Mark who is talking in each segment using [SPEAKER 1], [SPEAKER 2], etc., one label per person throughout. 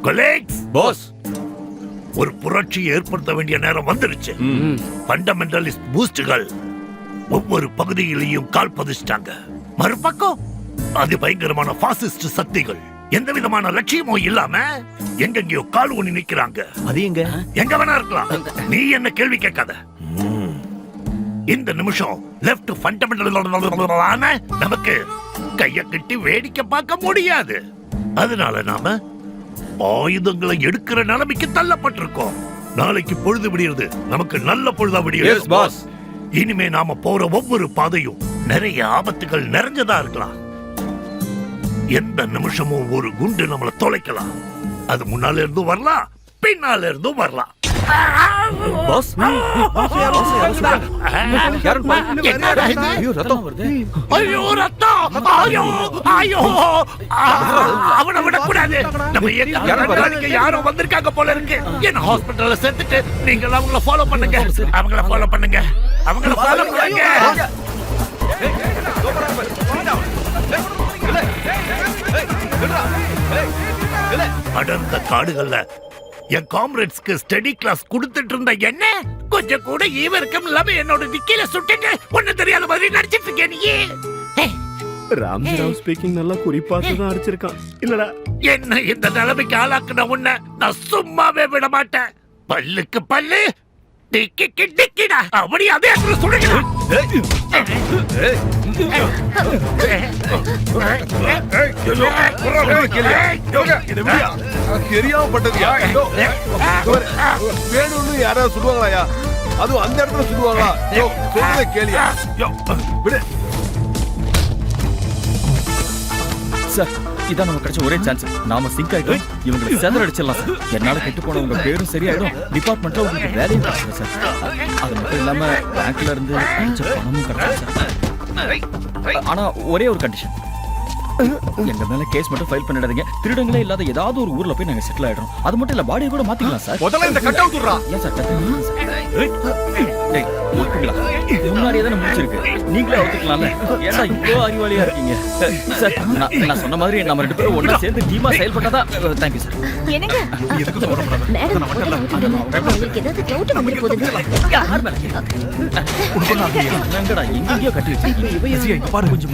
[SPEAKER 1] Colleagues,
[SPEAKER 2] pass.
[SPEAKER 1] ஒரு புரட்சியை ஏற்படுத்த வேண்டிய நேரம் வந்துருச்சு. ஃபண்டமெண்டலிஸ்ட் பூஸ்டுகள் ஒவ்வொரு பகுதியிலையும் கால் பதிச்சிட்டாங்க. மறுபக்கம் அது பயங்கரமான பாசிஸ்ட் சக்திகள் எந்த விதமான லட்சியமும் இல்லாம எங்கெங்கயோ கால் ஊனி நிக்கிறாங்க.
[SPEAKER 2] அது எங்க
[SPEAKER 1] வேணா இருக்கலாம். நீ என்ன கேள்வி கேட்காத. இந்த நிமிஷம் லெஃப்ட் ஃபண்டமெண்டல் நமக்கு கைய கட்டி வேடிக்கை பார்க்க முடியாது. அதனால நாம ஆயுதங்களை எடுக்கிற நிலைமைக்கு தள்ளப்பட்டிருக்கோம். நாளைக்கு பொழுது விடியறது நமக்கு நல்ல பொழுதா விடியறது. இனிமே நாம போற ஒவ்வொரு பாதையும் நிறைய ஆபத்துகள் நிறைஞ்சதா இருக்கலாம். எந்த நிமிஷமும் ஒரு குண்டு நம்மள தொலைக்கலாம். அது முன்னால இருந்தும் வரலாம், பின்னால இருந்தும் வரலாம்.
[SPEAKER 2] பாஸ்,
[SPEAKER 1] அவனை விடக்கூடாது. நம்ம யாரும் வந்திருக்காங்க போல இருக்கு. என்ன ஹாஸ்பிட்டல்ல சேர்த்துட்டு நீங்க அவங்கள ஃபாலோ பண்ணுங்க. அவங்கள ஃபாலோ பண்ணுங்க. அவங்கள ஃபாலோ பண்ணுங்க. அடர்ந்த காடுகள்ல என் காம்ரேட்ஸ்க்கு ஸ்டடி கிளாஸ் கொடுத்துட்டு இருந்த என்ன கொஞ்சம் கூட ஈவர்க்கம் இல்லாம என்னோட நிக்கையில சுட்டுட்டு ஒண்ணு தெரியாத மாதிரி நடிச்சிட்டு இருக்கேன். நீ
[SPEAKER 2] ராம்ஜிராவ் ஸ்பீக்கிங் நல்லா குறிப்பாத்து தான் அடிச்சிருக்கான் இல்லடா.
[SPEAKER 1] என்ன இந்த நிலைமைக்கு ஆளாக்குன உன்னை நான் சும்மாவே விட மாட்டேன். பல்லுக்கு பல்லு, டிக்கிக்கு டிக்கிடா. அப்படி அதே இடத்துல சுடுங்க.
[SPEAKER 3] வேணும்னு யாராவது சுடுவாங்களா? அதுவும் அந்த இடத்துல சுடுவாங்களா? கேளியா விடு
[SPEAKER 4] சார். இதான் நமக்கு கிடைச்ச ஒரே சான்ஸ். நாம சிங்க் ஆயிட்டோம். இவங்களை செதற அடிச்சிடலாம் சார். என்னால கெட்டு போன உங்க பேரும் சரியாயிடும். டிபார்ட்மெண்ட்ல உங்களுக்கு வேலையும் கிடைக்கும் சார். அது மட்டும் இல்லாம பேங்க்ல இருந்து பணமும் கிடைக்கும் சார். ஆனா ஒரே ஒரு கண்டிஷன், எங்க மேல கேஸ் மட்டும் ஃபைல் பண்ணிடாதீங்க. திருடங்களே இல்லாத ஏதாவது ஒரு ஊர்ல போய் நாங்க செட்டில் ஆயிடுறோம். அது மட்டும் இல்ல, பாடியை கூட மாத்திக்கலாம் சார்.
[SPEAKER 3] முதல்ல இந்த கட் அவுட் விடுறா.
[SPEAKER 4] ஏன் சார் முன்னாடியே தானே முடிச்சிருக்கு. நீங்களே ஒத்துக்கலாம்ல. ஏன்னா இவ்வளோ அறிவாளியா இருக்கீங்க சார். நான் சொன்ன மாதிரி நம்ம 2 பேரும் ஒண்ணா சேர்ந்து டீமா செயல்பட்டாதான். Thank you sir.
[SPEAKER 5] என்னங்க
[SPEAKER 4] என்னங்கடா எங்கேயோ கட்டி வச்சிருக்கீங்க. பாரு கொஞ்சம்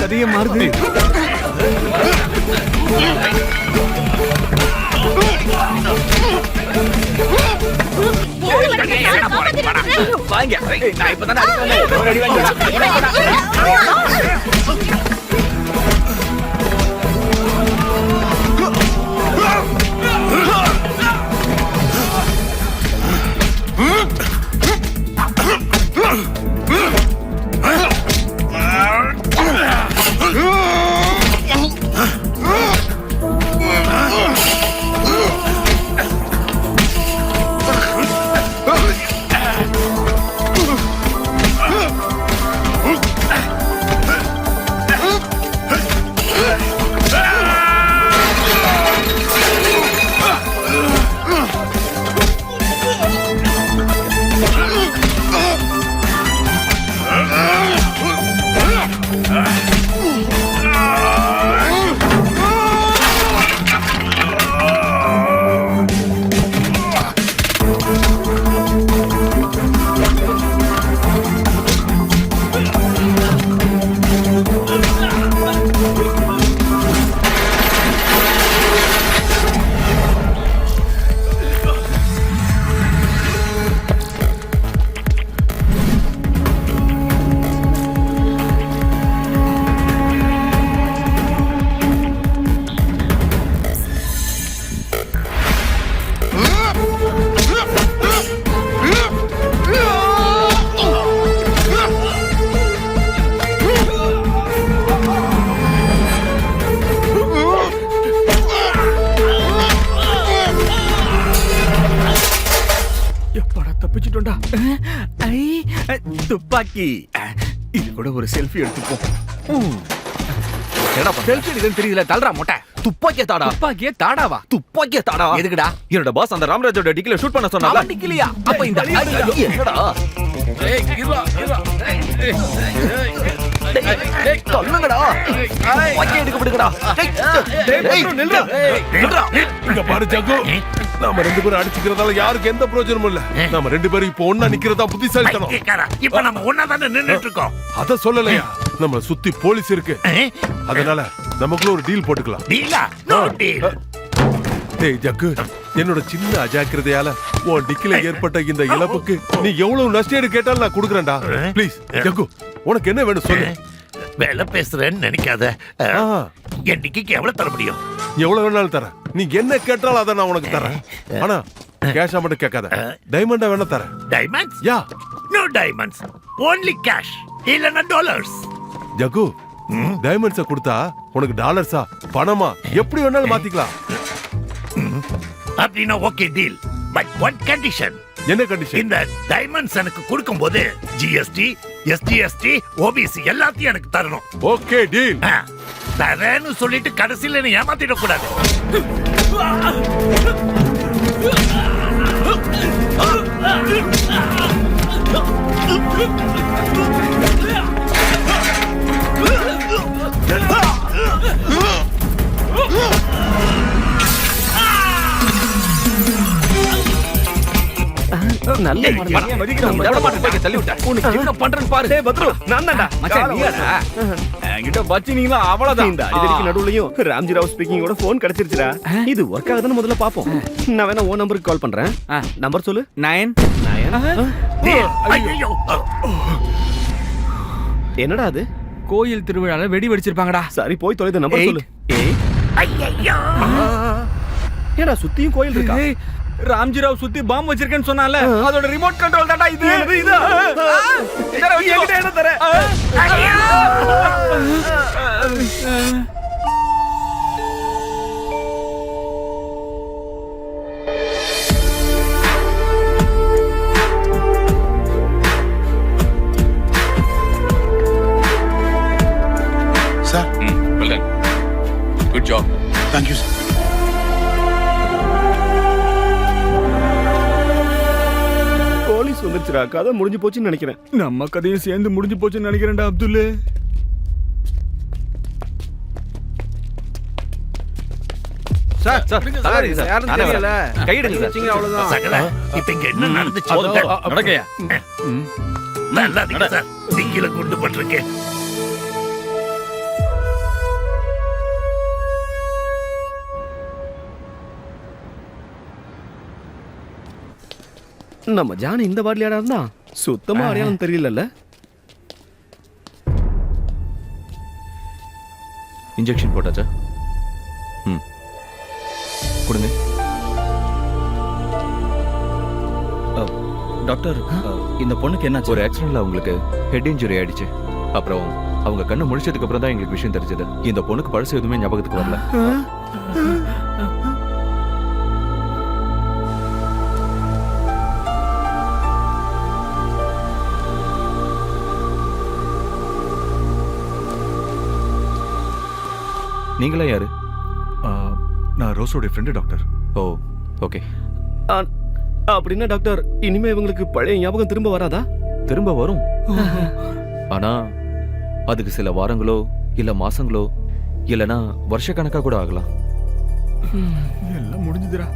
[SPEAKER 2] கதையே மாறுது.
[SPEAKER 4] வாங்க, நான் இப்பதான்
[SPEAKER 2] தப்பிச்சிட்டோம்டா. துப்பாக்கி. இது கூட ஒரு செல்ஃபி எடுத்துப்போம்.
[SPEAKER 4] என்னடா செல்ஃபி எடுக்கன்னு தெரியல தள்ளுறா மொட்டை துப்பாக்கிய தாடா துப்பாக்கிய தாடாவா துப்பாக்கிய தாடா எதுக்குடா என்னோட பாஸ் அந்த ராமராஜோட டிக்கில ஷூட் பண்ண சொன்னால டிக்கிலியா அப்ப இந்த என்னடா ஏய் சொல்லுங்கடா துப்பாக்கி எடுக்க விடுங்கடா
[SPEAKER 3] இங்க பாரு ஜக்கு, நாம ரெண்டு பேரும் அடிச்சுக்கிறதால யாருக்கு எந்த பிரயோஜனமும் இல்ல. நாம ரெண்டு பேரும் இப்போ ஒண்ணா நிக்கிறதா புத்திசாலித்தனம்.
[SPEAKER 1] பைத்தியக்காரா, இப்ப நம்ம ஒண்ணா தானே நின்னுட்டு இருக்கோம்.
[SPEAKER 3] அத சொல்லலையா, நம்ம சுத்தி போலீஸ் இருக்கு. அதனால நமக்குள்ள ஒரு டீல் போட்டுக்கலாம்.
[SPEAKER 1] டீலா? No deal.
[SPEAKER 3] டேய் ஜக்கு, என்னோட சின்ன அஜாக்கிரதையால உன் டிக்கில ஏற்பட்ட இந்த இழப்புக்கு நீ எவ்வளவு நஷ்டஈடு கேட்டாலும் நான் கொடுக்குறேன்டா. ப்ளீஸ் ஜக்கு, உனக்கு என்ன வேணும் சொல்லு.
[SPEAKER 1] வேலை பேசுறேன்னு நினைக்காத. என் டிக்கிக்கு எவ்வளவு தர முடியும்?
[SPEAKER 3] எவ்வளவு வேணாலும் தரேன். நீ என்ன கேட்டாலும் அதை நான் உனக்கு தரேன். ஆனா கேஷா மட்டும் கேட்காத, டைமண்டா வேணா தரேன்.
[SPEAKER 1] Diamonds?
[SPEAKER 3] Yeah.
[SPEAKER 1] No diamonds, only cash. இல்லனா டாலர்ஸ்.
[SPEAKER 3] ஜக்கு, டைமண்ட்ஸ கொடுத்தா உனக்கு டாலர்ஸா பணமா எப்படி வேணாலும் மாத்திக்கலாம்.
[SPEAKER 1] அப்படின்னா okay deal. But one condition.
[SPEAKER 3] என்ன கண்டிஷன்?
[SPEAKER 1] இந்த டைமண்ட்ஸ் எனக்கு கொடுக்கும்போது ஜிஎஸ்டி, எஸ்டிஎஸ்டி, ஓபிசி எல்லாத்தையும் எனக்கு தரணும்.
[SPEAKER 3] Okay deal.
[SPEAKER 1] தரேன்னு சொல்லிட்டு கடைசியில என்ன ஏமாத்திட கூடாது.
[SPEAKER 4] நல்ல தள்ளி விட்ட உனக்கு என்ன பண்றேன்னு பாரு. டேய் பத்ரு, நான் தான்டா மச்சான். நீடா என்கிட்ட பச்சினீங்களா அவ்வளவுதான்.
[SPEAKER 2] இந்த அடிதடிக்கு நடுவுலயும் ராம்ஜி ராவ் ஸ்பீக்கிங்கோட போன் கிடைச்சிருச்சுடா. இது ஒர்க் ஆகுதுன்னு முதல்ல பாப்போம். நான் வேணா ஓ நம்பருக்கு கால் பண்றேன். நம்பர் சொல்லு.
[SPEAKER 4] 9.
[SPEAKER 1] ஐயோ,
[SPEAKER 2] என்னடா அது?
[SPEAKER 4] கோயில் திருவிழால வெடி வெடிச்சிருப்பாங்கடா.
[SPEAKER 2] சரி, போய் தொலைத நம்பர் சொல்லு.
[SPEAKER 1] ஐயோ.
[SPEAKER 2] ஏடா சுத்தியும் கோயில் இருக்கா?
[SPEAKER 4] ராம்ஜிராவ் சுத்தி பாம்பு வச்சிருக்கேன்னு சொன்னால அதோட ரிமோட் கண்ட்ரோல் தான்டா இது. இது என்கிட்ட என்ன தர?
[SPEAKER 5] Sir.
[SPEAKER 6] Well done. Good job.
[SPEAKER 5] Thank you, sir.
[SPEAKER 2] Police வந்துருச்சுடா. கதை முடிஞ்சு போச்சுன்னு நினைக்கிறேன்.
[SPEAKER 4] நம்ம கதையும் சேர்ந்து முடிஞ்சு போச்சுன்னு நினைக்கிறேன்டா அப்துல். சார் சார் யாரும் தெரியல. கையிடுங்க சார். அவ்வளவுதான்.
[SPEAKER 1] சகல, இப்ப இங்க என்ன நடந்துச்சு?
[SPEAKER 4] நடக்கையா?
[SPEAKER 1] நல்லா இருக்கு சார். டிக்கில குண்டு பட்டிருக்கேன்.
[SPEAKER 2] நம்ம ஜான் இந்த வார்டியாடா இருந்தா சுத்தமா அடையாளம் தெரியல.
[SPEAKER 4] இன்ஜெக்ஷன் போட்டாச்சா? கொடுங்க டாக்டர். இந்த பொண்ணுக்கு என்ன?
[SPEAKER 7] ஒரு ஆக்சிடென்ட்ல அவங்களுக்கு ஹெட் இன்ஜுரி ஆயிடுச்சு. அப்புறம் அவங்க கண்ணு முழிச்சதுக்கு அப்புறம் தான் எங்களுக்கு விஷயம் தெரிஞ்சது. இந்த பொண்ணுக்கு பழசு எதுவுமே ஞாபகத்துக்கு வரல. நீங்களா யாரு?
[SPEAKER 3] நான் ரோஸோட ஃப்ரெண்டு டாக்டர்.
[SPEAKER 7] ஓ ஓகே.
[SPEAKER 2] அப்படின்னா டாக்டர், இனிமே இவங்களுக்கு பழைய ஞாபகம் திரும்ப வராதா?
[SPEAKER 7] திரும்ப வரும். ஆனா அதுக்கு சில வாரங்களோ இல்ல மாசங்களோ இல்லனா வருஷக்கணக்கா கூட ஆகலாம்.
[SPEAKER 4] எல்லாம் முடிஞ்சுதுடா.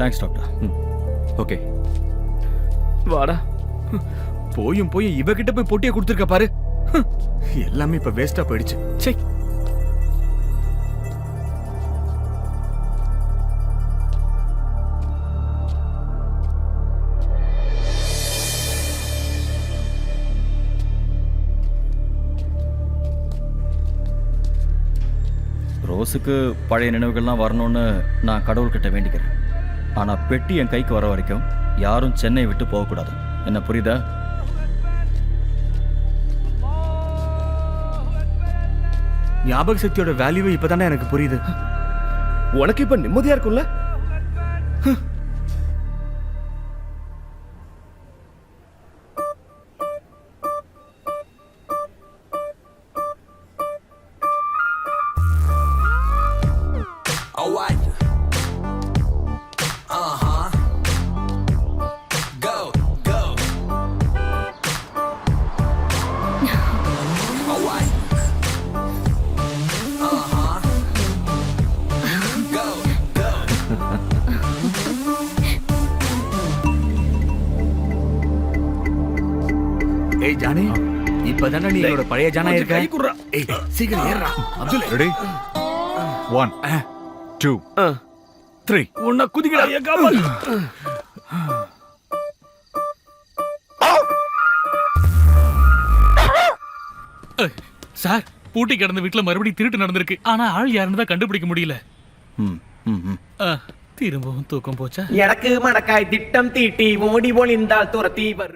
[SPEAKER 4] Thanks doctor.
[SPEAKER 7] ஓகே
[SPEAKER 2] வாடா.
[SPEAKER 4] போயும் இவகிட்ட போய் பொட்டியை கொடுத்துருக்க பாரு. எல்லாமே இப்ப வேஸ்டா போயிடுச்சு. சே. ரோஸுக்கு பழைய நினைவுகள்லாம் வரணும்னு நான் கடவுள்கிட்ட வேண்டிக்கிறேன். ஆனா பெட்டி என் கைக்கு வர வரைக்கும் யாரும் சென்னை விட்டு போகக்கூடாது. என்ன புரியுதா? ஞாபக சக்தியோட வேல்யூவே இப்பதானே எனக்கு புரியுது.
[SPEAKER 2] உனக்கு இப்ப நிம்மதியா இருக்கும்ல?
[SPEAKER 8] ஏய் ஜானி இப்பதானே நீ என்னோட பழைய ஜானா இருக்க ஏய் சீக்கிரம் ஏறா அப்துல்
[SPEAKER 5] ரெடி 1 2 3
[SPEAKER 8] உன்னை குதிக்கடா காப்பாத்து
[SPEAKER 9] சார் பூட்டி கிடந்த வீட்டுல மறுபடியும் திருட்டு நடந்திருக்கு ஆனா ஆள் யாருன்னு தான் கண்டுபிடிக்க முடியல திரும்பவும் தூக்கம் போச்சா
[SPEAKER 2] எனக்கு மடக்காய் திட்டம் தீட்டி ஓடி ஒளிந்தால் துரத்தி வரும்